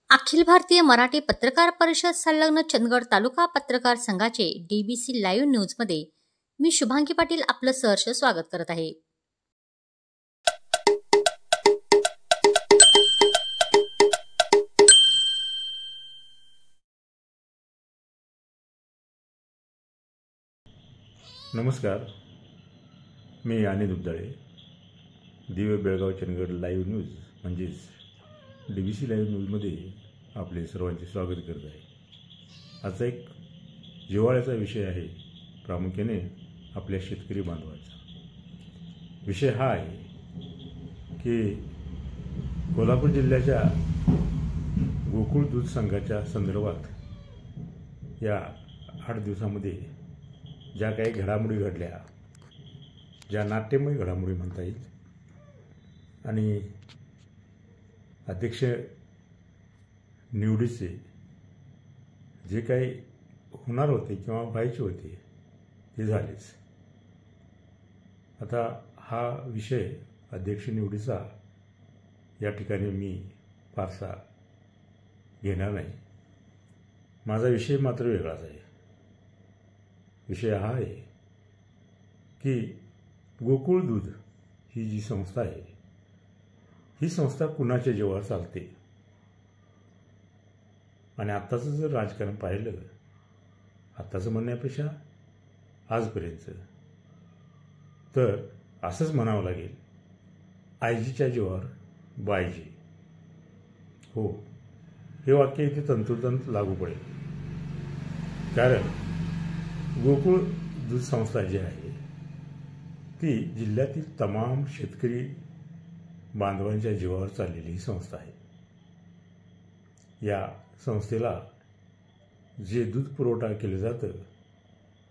अखिल भारतीय मराठी पत्रकार परिषद संलग्न चंदगड तालुका पत्रकार संघाचे DBC लाईव्ह न्यूजमध्ये मी शुभांगी पाटील आपलं सहर्ष स्वागत करत आहे। नमस्कार, मी अनिल दुबदाळे, दिव्य बेळगाव चंदगड लाईव्ह न्यूज म्हणजेच DBC लाईव्ह न्यूजमध्ये आपले सर्वांचे स्वागत करत आहे। आजचा एक जिव्हाळ्याचा विषय आहे, प्रामुख्याने आपल्या शेतकरी बांधवांचा। विषय हा आहे की कोल्हापूर जिल्ह्याच्या गोकुळ दूध संघाच्या संदर्भात या 8 दिवसामध्ये ज्या काही घडामोडी घडल्या, ज्या नाट्यमय घडामोडी म्हणता येईल, आणि अध्यक्ष निवडीचे जे काही होणार होते किंवा व्हायचे होते ते झालेच। आता हा विषय अध्यक्ष निवडीचा या ठिकाणी मी फारसा घेणार नाही। माझा विषय मात्र वेगळाच आहे। विषय हा आहे की गोकुळ दूध ही जी संस्था आहे, ही संस्था कुणाच्या जीवावर चालते। आणि आत्ताचं जर राजकारण पाहिलं, आत्ताचं म्हणण्यापेक्षा आजपर्यंत, तर असंच म्हणावं लागेल, आईजीच्या जीवावर बाईजी। हो, हे वाक्य इथे तंतोतंत लागू पडेल, कारण गोकुळ दूध संस्था जी आहे ती जिल्ह्यातील तमाम शेतकरी बांधवांच्या जीवावर चाललेली ही संस्था आहे। या संस्थेला जे दूध पुरवठा केलं जातं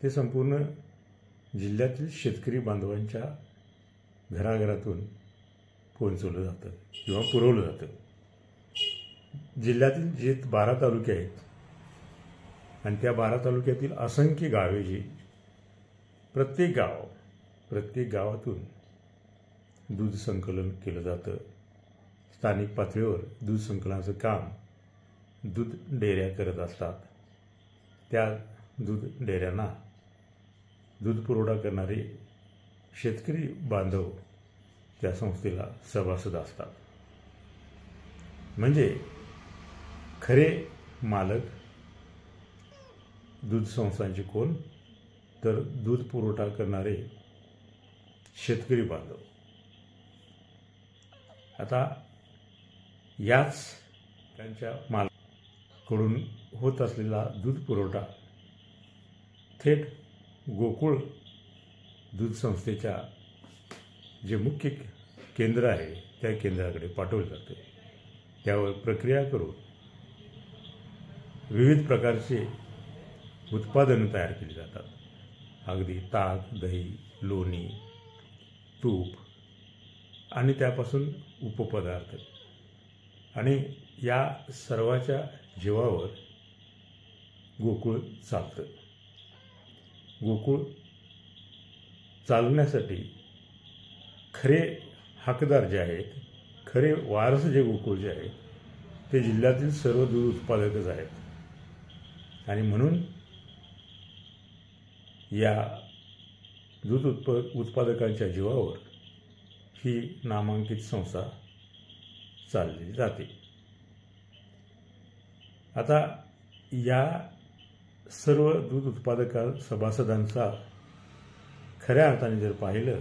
ते संपूर्ण जिल्ह्यातील शेतकरी बांधवांच्या घराघरातून पोहोचवलं जातं किंवा पुरवलं जातं। जिल्ह्यातील जे 12 तालुके आहेत आणि त्या 12 तालुक्यातील असंख्य गावे जी प्रत्येक गावातून दूध संकलन केलं जातं। स्थानिक पातळीवर दूध संकलनाचं काम दूध डेअऱ्या करत असतात। त्या दूध डेअऱ्यांना दूध पुरवठा करणारे शेतकरी बांधव त्या संस्थेला सभासद असतात। म्हणजे खरे मालक दूध संस्थांचे कोण, तर दूध पुरवठा करणारे शेतकरी बांधव। आता याच त्यांच्या मालकाकडून होत असलेला दूध पुरवठा थेट गोकुळ दूध संस्थेच्या जे मुख्य केंद्र आहे त्या केंद्राकडे पाठवले जाते। त्यावर प्रक्रिया करून विविध प्रकारचे उत्पादनं तयार केली जातात। अगदी ताक, दही, लोणी, तूप आणि त्यापासून उपपदार्थ, आणि या सर्वाच्या जीवावर गोकुळ चालतं। गोकुळ चालवण्यासाठी खरे हकदार जे आहेत, खरे वारस जे गोकुळ जे आहेत, ते जिल्ह्यातील सर्व दूध उत्पादकच आहेत। आणि म्हणून या दूध उत्पादकांच्या जीवावर ही नामांकित संस्था चालली जाते। आता या सर्व दूध उत्पादक सभासदांचा खऱ्या अर्थाने जर पाहिलं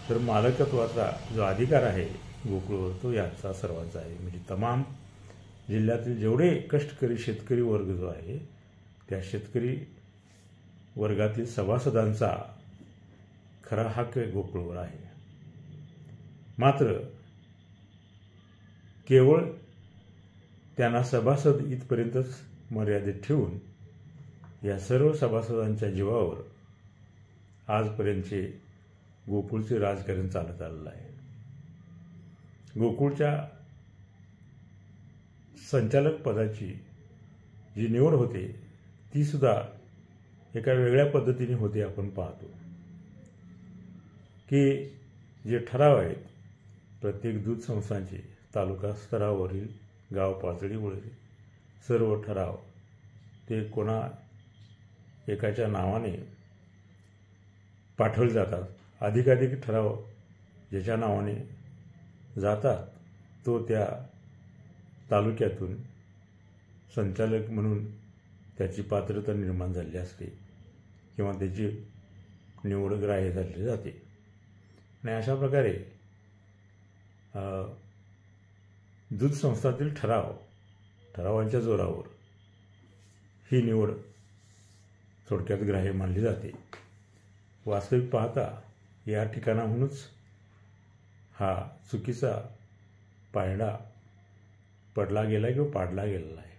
तर मालकत्वाचा जो अधिकार आहे गोकुळवर, तो याचा सर्वांचा आहे। म्हणजे तमाम जिल्ह्यातील जेवढे कष्टकरी शेतकरी वर्ग जो आहे, त्या शेतकरी वर्गातील सभासदांचा खरा हक्क गोकुळवर आहे। मात्र केवळ त्यांना सभासद इथपर्यंतच मर्यादित ठेवून या सर्व सभासदांच्या जीवावर आजपर्यंतचे गोकुळचे राजकारण चालत आलेलं आहे। गोकुळच्या संचालक पदाची जी निवड होते ती सुद्धा एका वेगळ्या पद्धतीने होते। आपण पाहतो की जे ठराव आहेत प्रत्येक दूध संस्थांचे तालुका स्तरावरील गाव पातळीवर सर्व ठराव ते कोणा एकाच्या नावाने पाठवले जातात. अधिकाधिक ठराव ज्याच्या नावाने जातात तो त्या तालुक्यातून संचालक म्हणून त्याची पात्रता निर्माण झाली असते किंवा त्याची निवड ग्राह्य झाली जाते. आणि अशा प्रकारे दूध संस्थातील ठरावांच्या जोरावर ही निवड थोडक्यात ग्राह्य मानली जाते. वास्तविक पाहता या ठिकाणाहूनच हा चुकीचा पायंडा पडला गेला किंवा पाडला गेलेला आहे.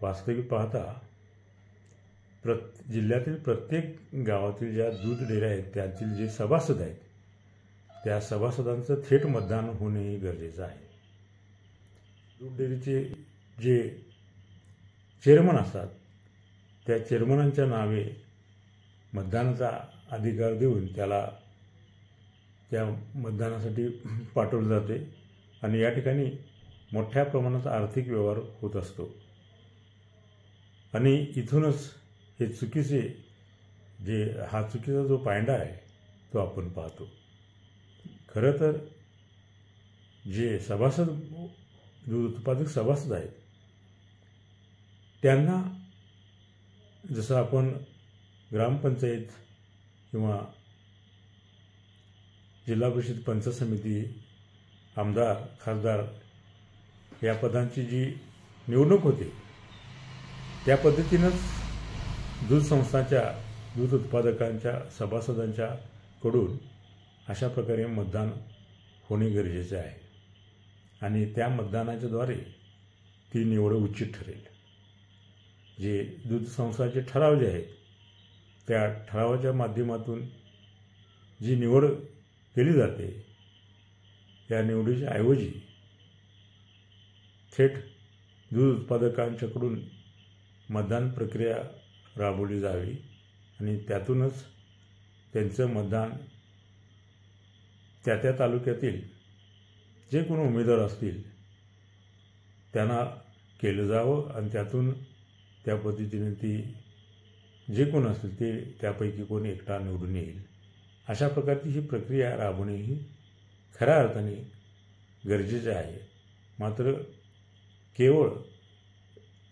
वास्तविक पाहता जिल्ह्यातील प्रत्येक गावातील ज्या दूध डेअऱ्या आहेत त्यातील जे सभासद आहेत त्या सभासदांचं थेट मतदान होणे गरजेचं आहे. दूध डेअरीचे जे चेअरमन असतात त्या चेअरमनांच्या नावे मतदानाचा अधिकार देऊन त्याला त्या मतदानासाठी पाठवले जाते आणि या ठिकाणी मोठ्या प्रमाणात आर्थिक व्यवहार होत असतो. आणि इथूनच हे चुकीचा जो पायंडा आहे तो आपण पाहतो. खरं तर जे सभासद दूध उत्पादक सभासद आहेत त्यांना जसं आपण ग्रामपंचायत किंवा जिल्हा परिषद पंचायत समिती आमदार खासदार या पदांची जी निवडणूक होते त्या पद्धतीनंच दूध संस्थांच्या दूध उत्पादकांच्या सभासदांच्या कडून अशा प्रकारे मतदान होणे गरजेचे आहे आणि त्या मतदानाच्याद्वारे ती निवड उचित ठरेल. जे दूध संस्थांचे ठराव जे आहेत त्या ठरावाच्या माध्यमातून जी निवड केली जाते या निवडीच्या ऐवजी थेट दूध उत्पादकांच्याकडून मतदान प्रक्रिया राबवली जावी आणि त्यातूनच त्यांचं मतदान त्या तालुक्यातील जे कोणी उमेदवार असतील त्यांना केलं जावं आणि त्यातून त्या पद्धतीने ती जे कोण असतील ते त्यापैकी कोण एकटा निवडून येईल अशा प्रकारची ही प्रक्रिया राबवणे ही खऱ्या अर्थाने गरजेचे आहे. मात्र केवळ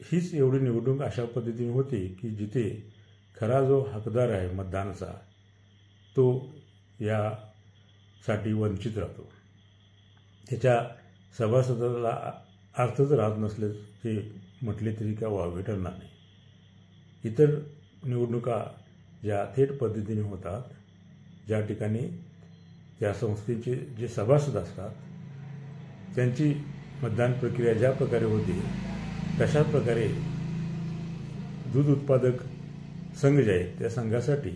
हीच एवढी निवडणूक अशा पद्धतीने होते की जिथे खरा जो हकदार आहे मतदानाचा तो यासाठी वंचित राहतो. त्याच्या सभासदाला अर्थच राहत नसले ते म्हटले तरी काय वावगे ठरणार नाही. इतर निवडणुका ज्या थेट पद्धतीने होतात ज्या ठिकाणी त्या संस्थेचे जे सभासद असतात त्यांची मतदान प्रक्रिया ज्या प्रकारे होते तशाच प्रकारे दूध उत्पादक संघ जे आहेत त्या संघासाठी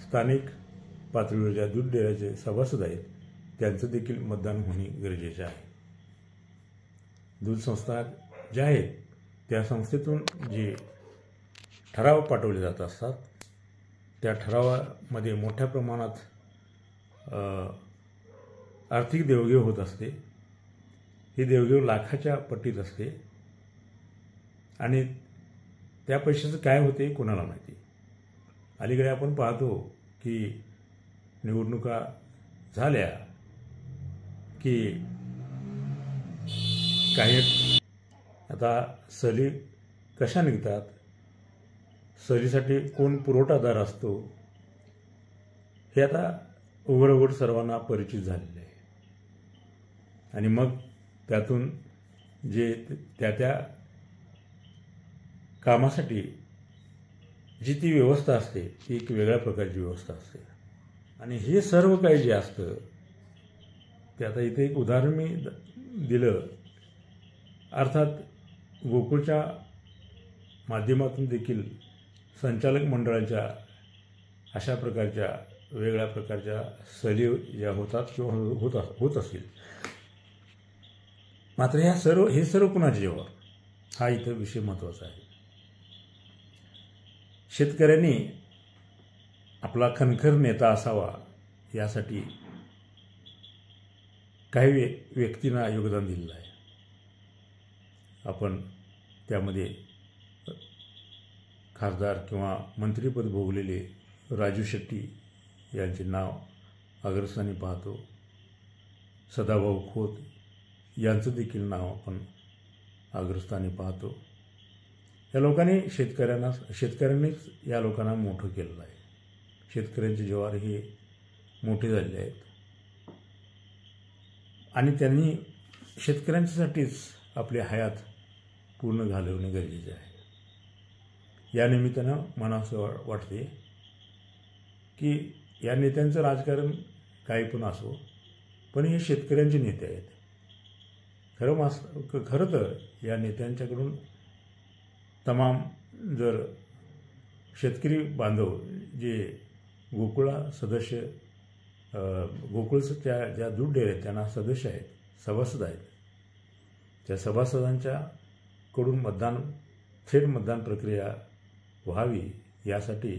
स्थानिक पातळीवर ज्या दूध डेअऱ्याचे सभासद आहेत त्यांचं देखील मतदान होणे गरजेचे आहे. दूध संस्था ज्या आहेत त्या संस्थेतून जे ठराव पाठवले जात असतात त्या ठरावामध्ये मोठ्या प्रमाणात आर्थिक देवघेव होत असते. ही देवघेव लाखाच्या पट्टीत असते आणि त्या पैशाचं काय होते कोणाला माहिती. अलीकडे आपण पाहतो की निवडणुका झाल्या की काही आता सहली कशा निघतात, सहलीसाठी कोण पुरवठादार असतो हे आता उघड सर्वांना परिचित झालेले आहे. आणि मग त्यातून जे त्या कामासाठी जी ती व्यवस्था असते ती एक वेगळ्या प्रकारची व्यवस्था असते. आणि हे सर्व काही जे असतं ते आता इथे एक उदाहरण मी दिलं. अर्थात गोकुळच्या माध्यमातून देखील संचालक मंडळाच्या अशा प्रकारच्या वेगळ्या प्रकारच्या सहली ज्या होतात किंवा होत असतील. मात्र हे सर्व कुणाचे जबाब हा इथं विषय महत्त्वाचा आहे. शेतकऱ्यांनी आपला खणखर नेता असावा यासाठी काही व्यक्तींना योगदान दिलेलं आहे. आपण त्यामध्ये खासदार किंवा मंत्रिपद भोगलेले राजू शेट्टी यांचे नाव अग्रस्थानी पाहतो. सदाभाऊ खोत यांचं देखील नाव आपण अग्रस्थानी पाहतो. या लोकांनी शेतकऱ्यांनीच या लोकांना मोठं केलेलं आहे. शेतकऱ्यांचे ज्वार हे मोठे झालेले आहेत आणि त्यांनी शेतकऱ्यांसाठीच आपली हयात पूर्ण घालवणे गरजेचे आहे. या निमित्तानं मला असं वाटते की या नेत्यांचं राजकारण काही पण असो, पण हे शेतकऱ्यांचे नेते आहेत. खरं तर या नेत्यांच्याकडून तमाम जर शेतकरी बांधव जे गोकुळा सदस्य गोकुळच्या ज्या दूध डेअरी आहेत त्यांना सदस्य आहेत, सभासद आहेत, त्या सभासदांच्याकडून थेट मतदान प्रक्रिया व्हावी यासाठी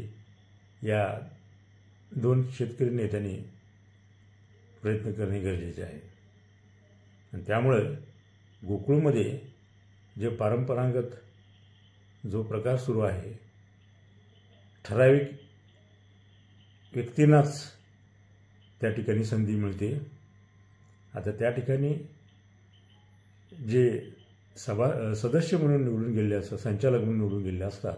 या 2 शेतकरी नेत्यांनी प्रयत्न करणे गरजेचे आहे. आणि त्यामुळे गोकुळमध्ये जे परंपरागत जो प्रकार सुरू आहे, ठराविक व्यक्तींनाच त्या ठिकाणी संधी मिळते. आता त्या ठिकाणी जे सदस्य म्हणून निवडून गेलेले असतात, संचालक म्हणून निवडून गेलेले असतात,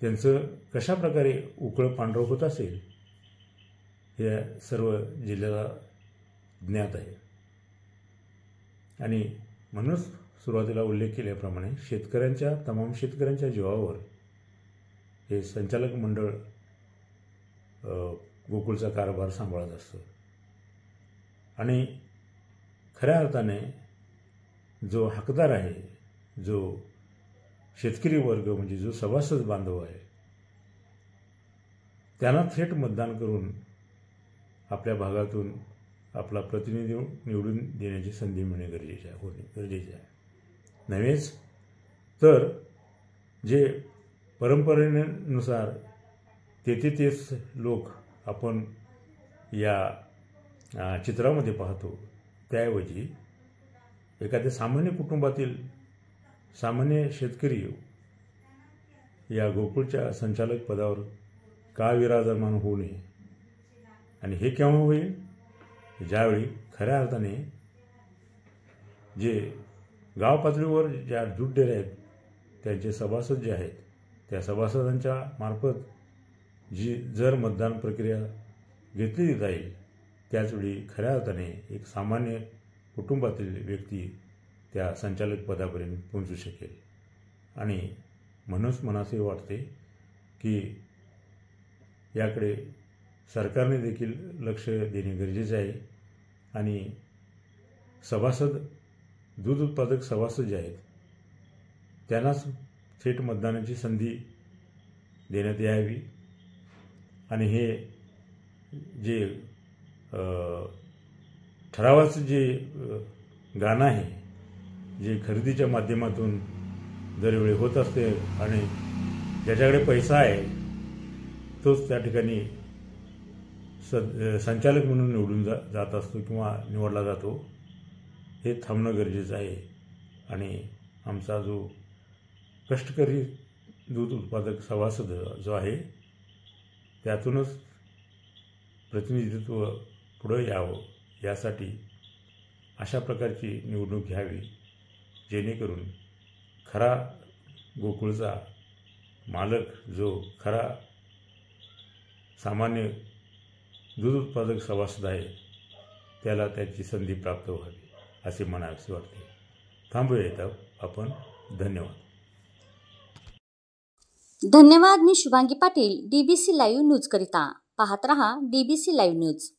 त्यांचं कशा प्रकारे उकळ पांढरं होत असेल हे सर्व जिल्ह्याला ज्ञात आहे. आणि म्हणूनच सुरुवातीला उल्लेख केल्याप्रमाणे तमाम शेतकऱ्यांच्या जीवावर हे संचालक मंडळ गोकुळचा कारभार सांभाळत असतं. आणि खऱ्या अर्थाने जो हकदार आहे, जो शेतकरी वर्ग म्हणजे जो सभासद बांधव आहे, त्यांना थेट मतदान करून आपल्या भागातून आपला प्रतिनिधी निवडून देण्याची संधी मिळणे गरजेचे आहे. नव्हेच तर जे परंपरेनुसार तेच लोक आपण या चित्रामध्ये पाहतो, त्याऐवजी एखाद्या सामान्य कुटुंबातील सामान्य शेतकरी या गोकुळच्या संचालक पदावर का विराजमान होऊ नये. आणि हे केव्हा होईल? ज्यावेळी खऱ्या अर्थाने जे गाव पातळीवर ज्या दूध डेअरी आहेत त्यांचे सभासद जे आहेत, त्या सभासदांच्या मार्फत जर मतदान प्रक्रिया घेतली जाईल, त्याचवेळी खऱ्या अर्थाने एक सामान्य कुटुंबातील व्यक्ती त्या संचालक पदापर्यंत पोहोचू शकेल. आणि म्हणूनच मनासे वाटते की याकडे सरकारने देखील लक्ष देणे गरजेचे आहे. आणि दूध उत्पादक सभासद जे आहेत त्यांनाच थेट मतदानाची संधी देण्यात यावी. आणि हे जे ठरावाचं जे गाणं आहे, जे खरेदीच्या माध्यमातून दरवेळी होत असते आणि ज्याच्याकडे पैसा आहे तोच त्या ठिकाणी संचालक म्हणून निवडून जात असतो किंवा निवडला जातो, हे थांबणं गरजेचं आहे. आणि आमचा जो कष्टकरी दूध उत्पादक सभासद जो आहे त्यातूनच प्रतिनिधित्व पुढे यावं यासाठी अशा प्रकारची निवडणूक घ्यावी, जेणेकरून खरा गोकुळचा मालक जो खरा सामान्य दूध उत्पादक सभासद आहे त्याला त्याची संधी प्राप्त व्हावी असे म्हणावेसे वाटते. थांबूया इथं आपण. धन्यवाद. धन्यवाद. मी Shubhangi Patil, DBC live news करिता. पाहत रहा DBC लाईव्ह न्यूज.